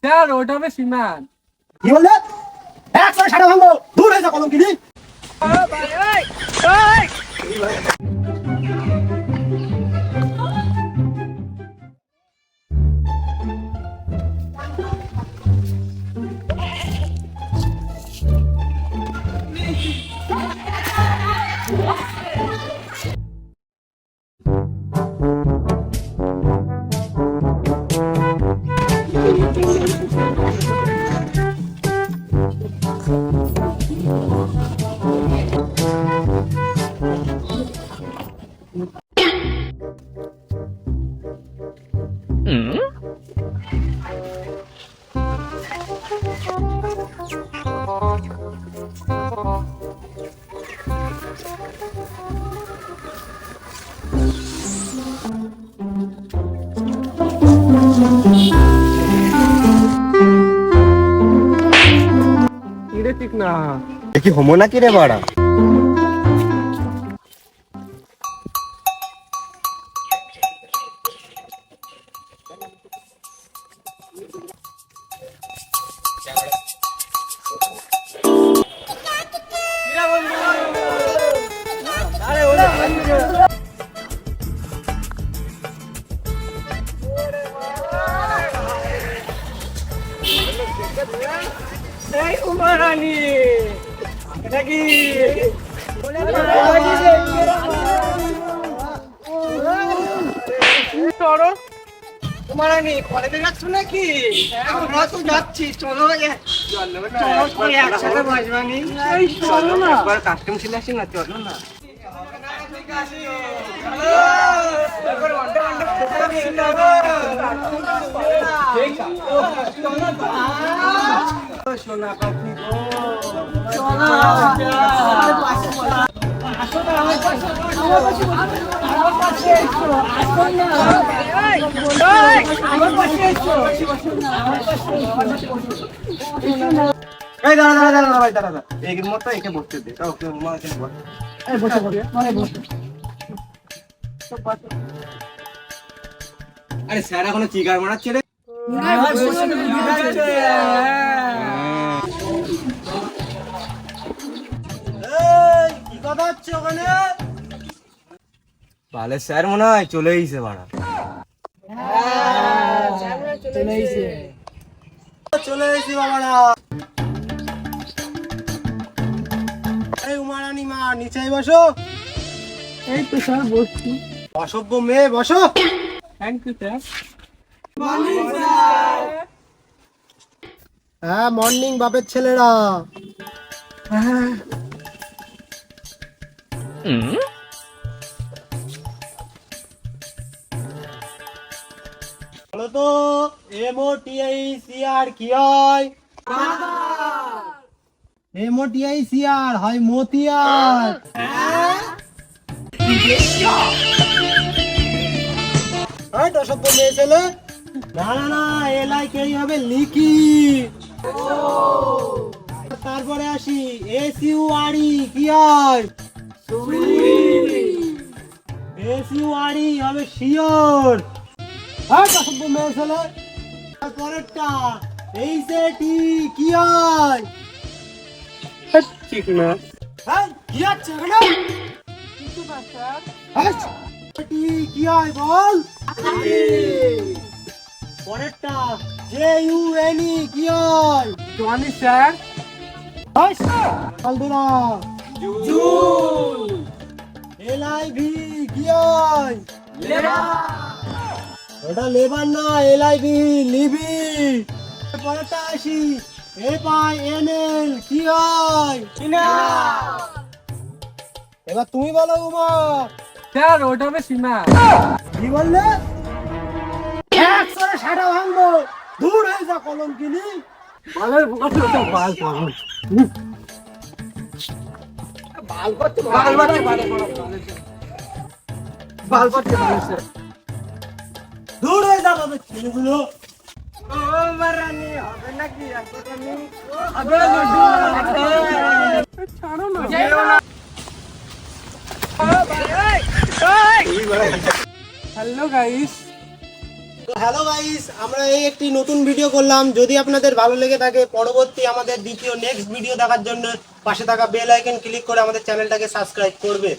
Sir ওটা হবে সীমান। কি বললে? একসাথে সাড়া ভাঙবো, দূর হয়ে যা কলম কিনি। এটা ঠিক না। দেখি হোমো নাকি রে বাড়া? এই কুমারানি এটা কি? কুমারানি কলেজে যাচ্ছ নাকি? আমরা তো যাচ্ছি, চলো একসাথে বসবানি। চলো না, একবার কাস্টম ছিল আসি না, চলো না। সোনা পাখি গো, এই দাঁড়া দাঁড়া দাঁড়া ভাই, দাঁড়া দাঁড়া, এর মতো একে বসতে দে। ওকে মাকে বল, এই বসে বসে মানে বসে। আরে স্যার এখনো চিগার মারাচ্ছে রে। কি কথা হচ্ছে ওখানে? ভালো স্যার মনে হয় চলে এসেছে বাড়া। চলে এসেছি বাবারা। এই উমারানি মা, নিচে বসো। এই তো স্যার বসছি। অসভ্য মেয়ে, বসো। Thank you sir. হ্যাঁ, মর্নিং বাপের ছেলেরা। বলো তো, MOTICR কি হয়? MOTICR হয় মতিয়ার। অসভ্য মেয়ে ছেলে। না না না, LIK হবে লিকি। তারপরে আসি, SURE কি হয়? SURE হবে শিওর। অসভ্য মেয়ে ছেলে। তারপরেরটা, HAT কি হয়? ঠিক না। হ্যাঁ, কি হচ্ছে এখানে? কিছু না স্যার। HAT কি হয় বল? পরেরটা, JUNE কি হয়? জনি স্যার। আলদুরা জুন। LIV কি হয়? ওটা লেবার না, LIV লিবি। পরেরটা আসি, FINL কি হয়? এবার তুমি বলো উমা। স্যার ওটা হবে সীমান। কি বললে? একসাথে সাড়া ভাঙবো, দূর হয়ে যা কলম কিনি। বালের বকাতে ওটা বাল পাগল। বাল করতে স্যার। দূর হয়ে যা বাবা ছেলেগুলো। ও মারানি হবে নাকি? ছাড়ো না। হ্যালো গাইস, হ্যালো গাইস, আমরা এই একটি নতুন ভিডিও করলাম। যদি আপনাদের ভালো লেগে থাকে, পরবর্তী আমাদের দ্বিতীয় নেক্সট ভিডিও দেখার জন্য পাশে থাকা বেল আইকন ক্লিক করে আমাদের চ্যানেলটাকে সাবস্ক্রাইব করবে।